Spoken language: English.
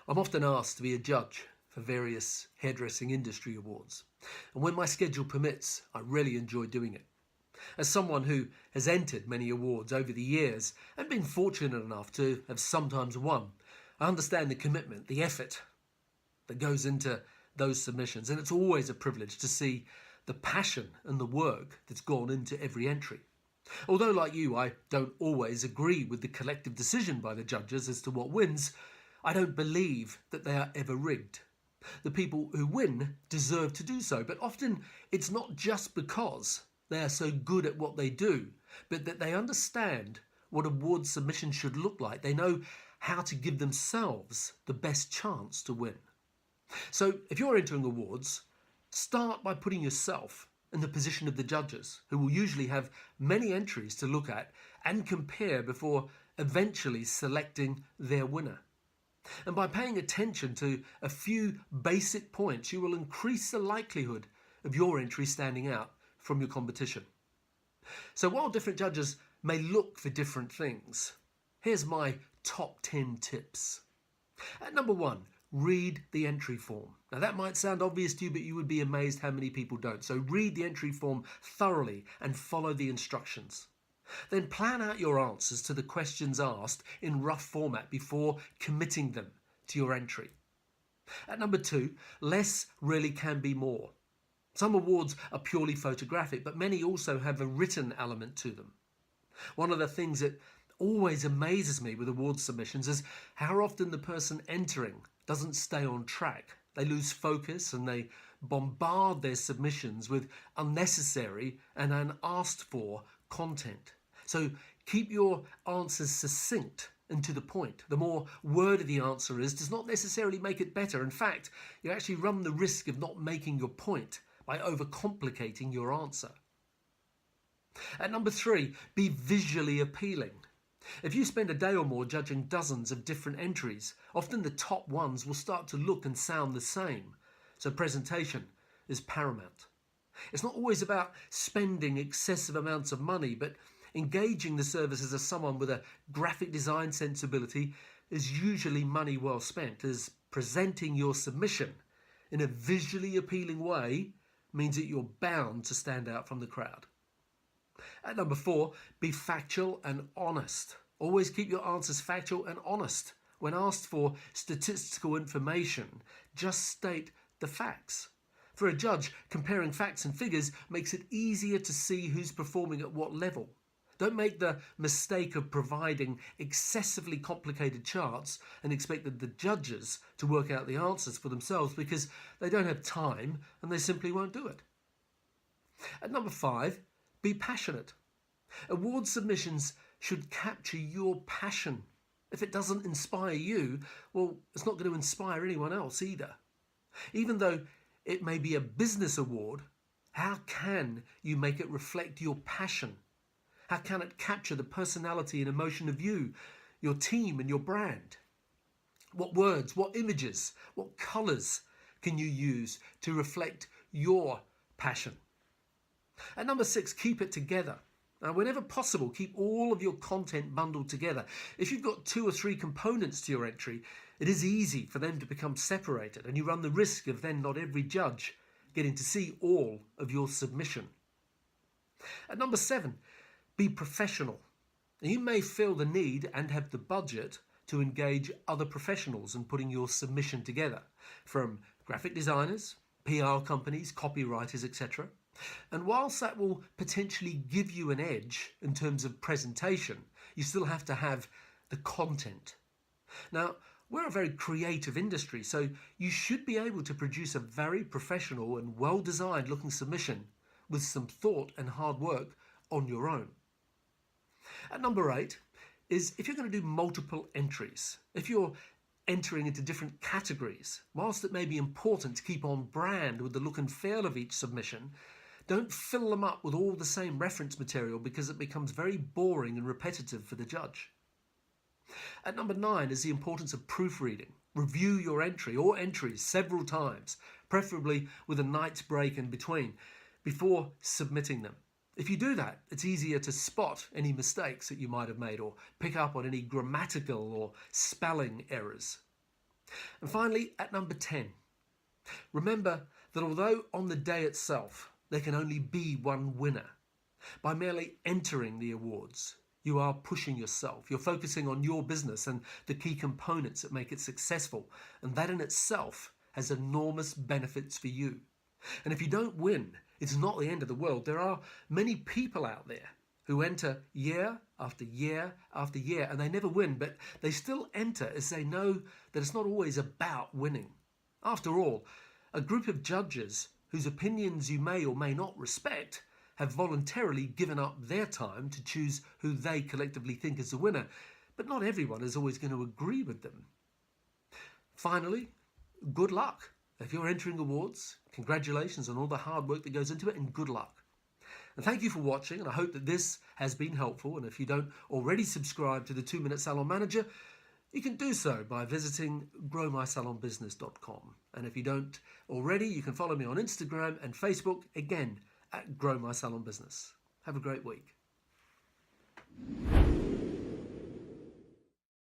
I'm often asked to be a judge for various hairdressing industry awards, and when my schedule permits, I really enjoy doing it. As someone who has entered many awards over the years and been fortunate enough to have sometimes won, I understand the commitment, the effort that goes into those submissions, and it's always a privilege to see the passion and the work that's gone into every entry. Although, like you, I don't always agree with the collective decision by the judges as to what wins, I don't believe that they are ever rigged. The people who win deserve to do so, but often it's not just because they are so good at what they do, but that they understand what award submission should look like. They know how to give themselves the best chance to win. So if you're entering awards, start by putting yourself in the position of the judges, who will usually have many entries to look at and compare before eventually selecting their winner. And by paying attention to a few basic points, you will increase the likelihood of your entry standing out from your competition. So while different judges may look for different things, here's my top 10 tips. At number 1, read the entry form. Now that might sound obvious to you, but you would be amazed how many people don't. So read the entry form thoroughly and follow the instructions. Then plan out your answers to the questions asked in rough format before committing them to your entry. At number 2, less really can be more. Some awards are purely photographic, but many also have a written element to them. One of the things that always amazes me with award submissions is how often the person entering doesn't stay on track. They lose focus and they bombard their submissions with unnecessary and unasked for content. So keep your answers succinct and to the point. The more wordy the answer is does not necessarily make it better. In fact, you actually run the risk of not making your point by overcomplicating your answer. At number 3, be visually appealing. If you spend a day or more judging dozens of different entries, often the top ones will start to look and sound the same. So presentation is paramount. It's not always about spending excessive amounts of money, but engaging the services of someone with a graphic design sensibility is usually money well spent, as presenting your submission in a visually appealing way means that you're bound to stand out from the crowd. At number 4, be factual and honest. Always keep your answers factual and honest. When asked for statistical information, just state the facts. For a judge, comparing facts and figures makes it easier to see who's performing at what level. Don't make the mistake of providing excessively complicated charts and expect the judges to work out the answers for themselves, because they don't have time and they simply won't do it. At number 5, be passionate. Award submissions should capture your passion. If it doesn't inspire you, well, it's not going to inspire anyone else either. Even though it may be a business award, how can you make it reflect your passion? How can it capture the personality and emotion of you, your team and your brand? What words, what images, what colours can you use to reflect your passion? At number 6, keep it together. Now, whenever possible, keep all of your content bundled together. If you've got 2 or 3 components to your entry, it is easy for them to become separated, and you run the risk of then not every judge getting to see all of your submission. At number 7, be professional. Now, you may feel the need and have the budget to engage other professionals in putting your submission together, from graphic designers, PR companies, copywriters, etc. And whilst that will potentially give you an edge in terms of presentation, you still have to have the content. Now, we're a very creative industry, so you should be able to produce a very professional and well-designed looking submission with some thought and hard work on your own. At number 8 is if you're going to do multiple entries, if you're entering into different categories, whilst it may be important to keep on brand with the look and feel of each submission, don't fill them up with all the same reference material, because it becomes very boring and repetitive for the judge. At number 9 is the importance of proofreading. Review your entry or entries several times, preferably with a night's break in between, before submitting them. If you do that, it's easier to spot any mistakes that you might have made or pick up on any grammatical or spelling errors. And finally, at number 10, remember that although on the day itself there can only be one winner, by merely entering the awards, you are pushing yourself. You're focusing on your business and the key components that make it successful, and that in itself has enormous benefits for you. And if you don't win, it's not the end of the world. There are many people out there who enter year after year after year, and they never win, but they still enter as they know that it's not always about winning. After all, a group of judges whose opinions you may or may not respect have voluntarily given up their time to choose who they collectively think is the winner, but not everyone is always going to agree with them. Finally, good luck. If you're entering awards, congratulations on all the hard work that goes into it, and good luck. And thank you for watching, and I hope that this has been helpful. And if you don't already subscribe to the 2-Minute Salon Manager, you can do so by visiting growmysalonbusiness.com. And if you don't already, you can follow me on Instagram and Facebook, again, at Grow My Salon Business. Have a great week.